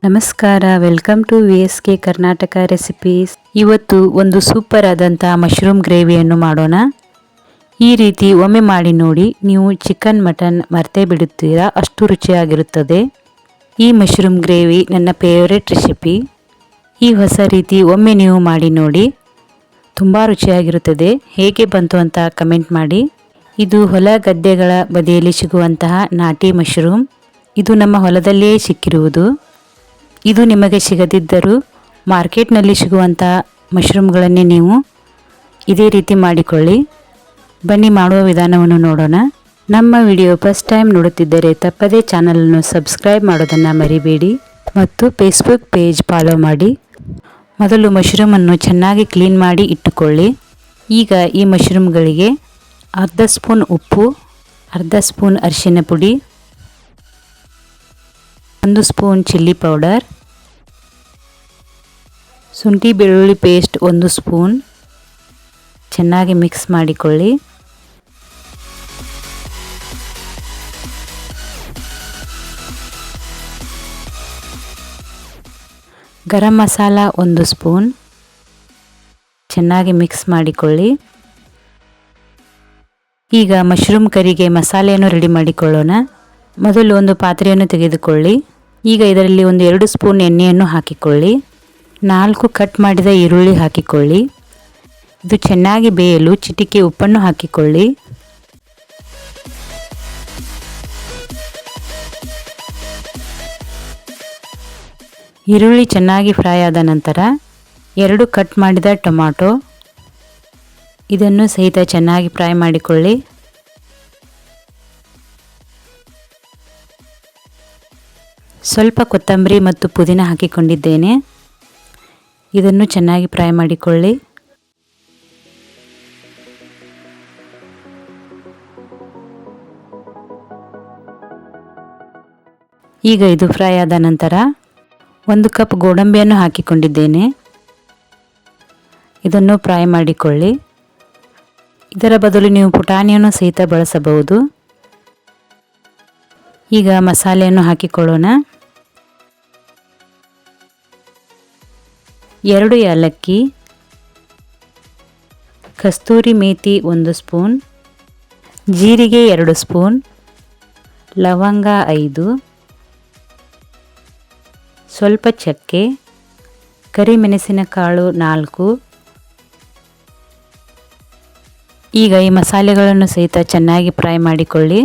ನಮಸ್ಕಾರ, welcome to VSK Karnataka recipes. ಇವತ್ತು ಒಂದು ಸೂಪರ್ ಆದಂಥ ಮಶ್ರೂಮ್ ಗ್ರೇವಿಯನ್ನು ಮಾಡೋಣ. ಈ ರೀತಿ ಒಮ್ಮೆ ಮಾಡಿ ನೋಡಿ, ನೀವು ಚಿಕನ್ ಮಟನ್ ಮರ್ತೇ ಬಿಡುತ್ತೀರಾ, ಅಷ್ಟು ರುಚಿಯಾಗಿರುತ್ತದೆ. ಈ ಮಶ್ರೂಮ್ ಗ್ರೇವಿ ನನ್ನ ಫೇವರೇಟ್ ರೆಸಿಪಿ. ಈ ಹೊಸ ರೀತಿ ಒಮ್ಮೆ ನೀವು ಮಾಡಿ ನೋಡಿ, ತುಂಬ ರುಚಿಯಾಗಿರುತ್ತದೆ. ಹೇಗೆ ಬಂತು ಅಂತ ಕಮೆಂಟ್ ಮಾಡಿ. ಇದು ಹೊಲ ಗದ್ದೆಗಳ ಬದಿಯಲ್ಲಿ ಸಿಗುವಂತಹ ನಾಟಿ ಮಶ್ರೂಮ್. ಇದು ನಮ್ಮ ಹೊಲದಲ್ಲಿಯೇ ಸಿಕ್ಕಿರುವುದು. ಇದು ನಿಮಗೆ ಸಿಗದಿದ್ದರೂ ಮಾರ್ಕೆಟ್ನಲ್ಲಿ ಸಿಗುವಂಥ ಮಶ್ರೂಮ್ಗಳನ್ನೇ ನೀವು ಇದೇ ರೀತಿ ಮಾಡಿಕೊಳ್ಳಿ. ಬನ್ನಿ ಮಾಡುವ ವಿಧಾನವನ್ನು ನೋಡೋಣ. ನಮ್ಮ ವಿಡಿಯೋ ಫಸ್ಟ್ ಟೈಮ್ ನೋಡುತ್ತಿದ್ದರೆ ತಪ್ಪದೇ ಚಾನಲನ್ನು ಸಬ್ಸ್ಕ್ರೈಬ್ ಮಾಡೋದನ್ನು ಮರಿಬೇಡಿ ಮತ್ತು ಫೇಸ್ಬುಕ್ ಪೇಜ್ ಫಾಲೋ ಮಾಡಿ. ಮೊದಲು ಮಶ್ರೂಮನ್ನು ಚೆನ್ನಾಗಿ ಕ್ಲೀನ್ ಮಾಡಿ ಇಟ್ಟುಕೊಳ್ಳಿ. ಈಗ ಈ ಮಶ್ರೂಮ್ಗಳಿಗೆ ಅರ್ಧ ಸ್ಪೂನ್ ಉಪ್ಪು, ಅರ್ಧ ಸ್ಪೂನ್ ಅರಿಶಿನ ಪುಡಿ, 1 ಸ್ಪೂನ್ ಚಿಲ್ಲಿ ಪೌಡರ್, ಶುಂಠಿ ಬೆಳ್ಳುಳ್ಳಿ ಪೇಸ್ಟ್ 1 ಸ್ಪೂನ್ ಚೆನ್ನಾಗಿ ಮಿಕ್ಸ್ ಮಾಡಿಕೊಳ್ಳಿ. ಗರಂ ಮಸಾಲ 1 ಸ್ಪೂನ್ ಚೆನ್ನಾಗಿ ಮಿಕ್ಸ್ ಮಾಡಿಕೊಳ್ಳಿ. ಈಗ ಮಶ್ರೂಮ್ ಕರಿಗೆ ಮಸಾಲೆಯನ್ನು ರೆಡಿ ಮಾಡಿಕೊಳ್ಳೋಣ. ಮೊದಲು ಒಂದು ಪಾತ್ರೆಯನ್ನು ತೆಗೆದುಕೊಳ್ಳಿ. ಈಗ ಇದರಲ್ಲಿ 2 ಸ್ಪೂನ್ ಎಣ್ಣೆಯನ್ನು ಹಾಕಿಕೊಳ್ಳಿ. 4 ಕಟ್ ಮಾಡಿದ ಈರುಳ್ಳಿ ಹಾಕಿಕೊಳ್ಳಿ. ಇದು ಚೆನ್ನಾಗಿ ಬೇಯಲು ಚಿಟಿಕೆ ಉಪ್ಪನ್ನು ಹಾಕಿಕೊಳ್ಳಿ. ಈರುಳ್ಳಿ ಚೆನ್ನಾಗಿ ಫ್ರೈ ಆದ ನಂತರ 2 ಕಟ್ ಮಾಡಿದ ಟೊಮಾಟೊ, ಇದನ್ನು ಸಹಿತ ಚೆನ್ನಾಗಿ ಫ್ರೈ ಮಾಡಿಕೊಳ್ಳಿ. ಸ್ವಲ್ಪ ಕೊತ್ತಂಬರಿ ಮತ್ತು ಪುದೀನ ಹಾಕಿಕೊಂಡಿದ್ದೇನೆ. ಇದನ್ನು ಚೆನ್ನಾಗಿ ಫ್ರೈ ಮಾಡಿಕೊಳ್ಳಿ. ಈಗ ಇದು ಫ್ರೈ ಆದ ನಂತರ 1 ಕಪ್ ಗೋಡಂಬಿಯನ್ನು ಹಾಕಿಕೊಂಡಿದ್ದೇನೆ. ಇದನ್ನು ಫ್ರೈ ಮಾಡಿಕೊಳ್ಳಿ. ಇದರ ಬದಲು ನೀವು ಪುಟಾಣಿಯನ್ನು ಸಹಿತ ಬಳಸಬಹುದು. ಈಗ ಮಸಾಲೆಯನ್ನು ಹಾಕಿಕೊಳ್ಳೋಣ. 2 ಏಲಕ್ಕಿ, ಕಸ್ತೂರಿ ಮೇಥಿ 1 ಸ್ಪೂನ್, ಜೀರಿಗೆ 2 ಸ್ಪೂನ್, ಲವಂಗ 5, ಸ್ವಲ್ಪ ಚಕ್ಕೆ, ಕರಿಮೆಣಸಿನಕಾಳು 4. ಈಗ ಈ ಮಸಾಲೆಗಳನ್ನು ಸಹಿತ ಚೆನ್ನಾಗಿ ಫ್ರೈ ಮಾಡಿಕೊಳ್ಳಿ.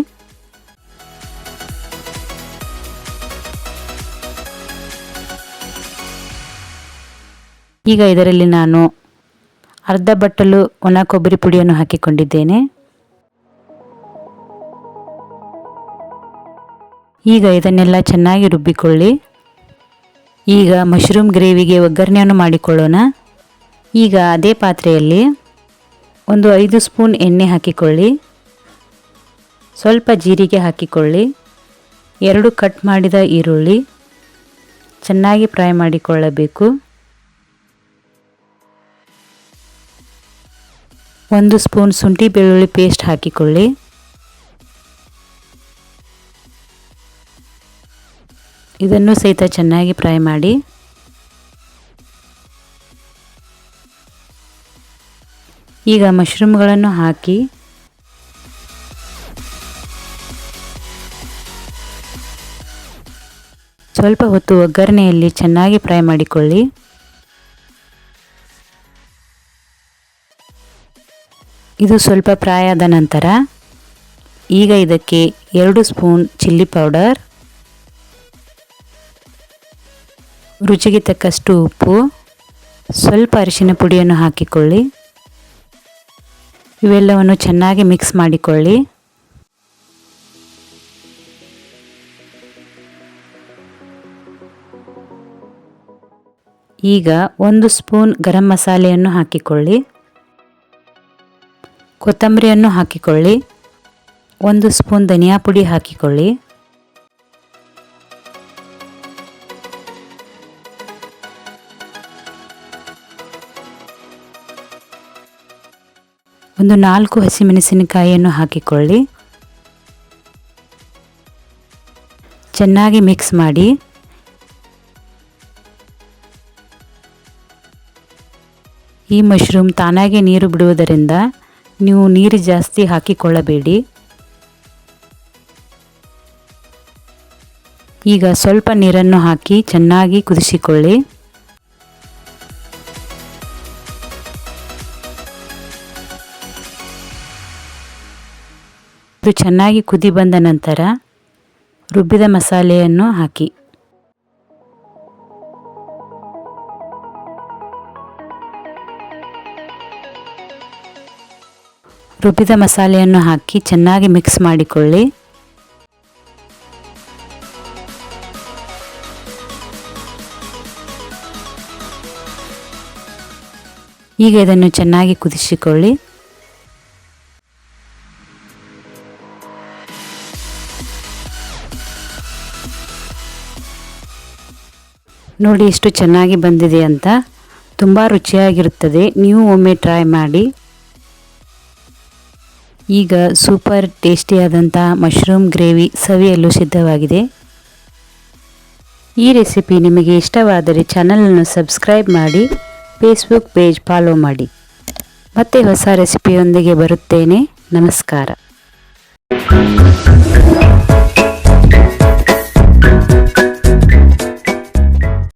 ಈಗ ಇದರಲ್ಲಿ ನಾನು ಅರ್ಧ ಬಟ್ಟಲು ಒಣ ಕೊಬ್ಬರಿ ಪುಡಿಯನ್ನು ಹಾಕಿಕೊಂಡಿದ್ದೇನೆ. ಈಗ ಇದನ್ನೆಲ್ಲ ಚೆನ್ನಾಗಿ ರುಬ್ಬಿಕೊಳ್ಳಿ. ಈಗ ಮಶ್ರೂಮ್ ಗ್ರೇವಿಗೆ ಒಗ್ಗರಣೆಯನ್ನು ಮಾಡಿಕೊಳ್ಳೋಣ. ಈಗ ಅದೇ ಪಾತ್ರೆಯಲ್ಲಿ 5 ಸ್ಪೂನ್ ಎಣ್ಣೆ ಹಾಕಿಕೊಳ್ಳಿ. ಸ್ವಲ್ಪ ಜೀರಿಗೆ ಹಾಕಿಕೊಳ್ಳಿ. 2 ಕಟ್ ಮಾಡಿದ ಈರುಳ್ಳಿ ಚೆನ್ನಾಗಿ ಫ್ರೈ ಮಾಡಿಕೊಳ್ಳಬೇಕು. 1 ಸ್ಪೂನ್ ಶುಂಠಿ ಬೆಳ್ಳುಳ್ಳಿ ಪೇಸ್ಟ್ ಹಾಕಿಕೊಳ್ಳಿ. ಇದನ್ನು ಸಹಿತ ಚೆನ್ನಾಗಿ ಫ್ರೈ ಮಾಡಿ. ಈಗ ಮಶ್ರೂಮ್ಗಳನ್ನು ಹಾಕಿ ಸ್ವಲ್ಪ ಹೊತ್ತು ಒಗ್ಗರಣೆಯಲ್ಲಿ ಚೆನ್ನಾಗಿ ಫ್ರೈ ಮಾಡಿಕೊಳ್ಳಿ. ಇದು ಸ್ವಲ್ಪ ಫ್ರೈ ಆದ ನಂತರ ಈಗ ಇದಕ್ಕೆ 2 ಸ್ಪೂನ್ ಚಿಲ್ಲಿ ಪೌಡರ್, ರುಚಿಗೆ ತಕ್ಕಷ್ಟು ಉಪ್ಪು, ಸ್ವಲ್ಪ ಅರಿಶಿನ ಪುಡಿಯನ್ನು ಹಾಕಿಕೊಳ್ಳಿ. ಇವೆಲ್ಲವನ್ನು ಚೆನ್ನಾಗಿ ಮಿಕ್ಸ್ ಮಾಡಿಕೊಳ್ಳಿ. ಈಗ 1 ಸ್ಪೂನ್ ಗರಂ ಮಸಾಲೆಯನ್ನು ಹಾಕಿಕೊಳ್ಳಿ. ಕೊತ್ತಂಬರಿಯನ್ನು ಹಾಕಿಕೊಳ್ಳಿ. 1 ಸ್ಪೂನ್ ಧನಿಯಾ ಪುಡಿ ಹಾಕಿಕೊಳ್ಳಿ. ಒಂದು 4 ಹಸಿಮೆಣಸಿನಕಾಯಿಯನ್ನು ಹಾಕಿಕೊಳ್ಳಿ. ಚೆನ್ನಾಗಿ ಮಿಕ್ಸ್ ಮಾಡಿ. ಈ ಮಶ್ರೂಮ್ ತಾನಾಗೆ ನೀರು ಬಿಡುವುದರಿಂದ ನೀವು ನೀರು ಜಾಸ್ತಿ ಹಾಕಿಕೊಳ್ಳಬೇಡಿ. ಈಗ ಸ್ವಲ್ಪ ನೀರನ್ನು ಹಾಕಿ ಚೆನ್ನಾಗಿ ಕುದಿಸಿಕೊಳ್ಳಿ. ಇದು ಚೆನ್ನಾಗಿ ಕುದಿ ಬಂದ ನಂತರ ರುಬ್ಬಿದ ಮಸಾಲೆಯನ್ನು ಹಾಕಿ. ರುಬ್ಬಿದ ಮಸಾಲೆಯನ್ನು ಹಾಕಿ ಚೆನ್ನಾಗಿ ಮಿಕ್ಸ್ ಮಾಡಿಕೊಳ್ಳಿ. ಈಗ ಇದನ್ನು ಚೆನ್ನಾಗಿ ಕುದಿಸಿಕೊಳ್ಳಿ. ನೋಡಿ ಎಷ್ಟು ಚೆನ್ನಾಗಿ ಬಂದಿದೆ ಅಂತ. ತುಂಬ ರುಚಿಯಾಗಿರುತ್ತದೆ. ನೀವು ಒಮ್ಮೆ ಟ್ರೈ ಮಾಡಿ. ಈಗ ಸೂಪರ್ ಟೇಸ್ಟಿಯಾದಂಥ ಮಶ್ರೂಮ್ ಗ್ರೇವಿ ಸವಿಯಲು ಸಿದ್ಧವಾಗಿದೆ. ಈ ರೆಸಿಪಿ ನಿಮಗೆ ಇಷ್ಟವಾದರೆ ಚಾನಲನ್ನು ಸಬ್ಸ್ಕ್ರೈಬ್ ಮಾಡಿ, ಫೇಸ್ಬುಕ್ ಪೇಜ್ ಫಾಲೋ ಮಾಡಿ. ಮತ್ತೆ ಹೊಸ ರೆಸಿಪಿಯೊಂದಿಗೆ ಬರುತ್ತೇನೆ. ನಮಸ್ಕಾರ.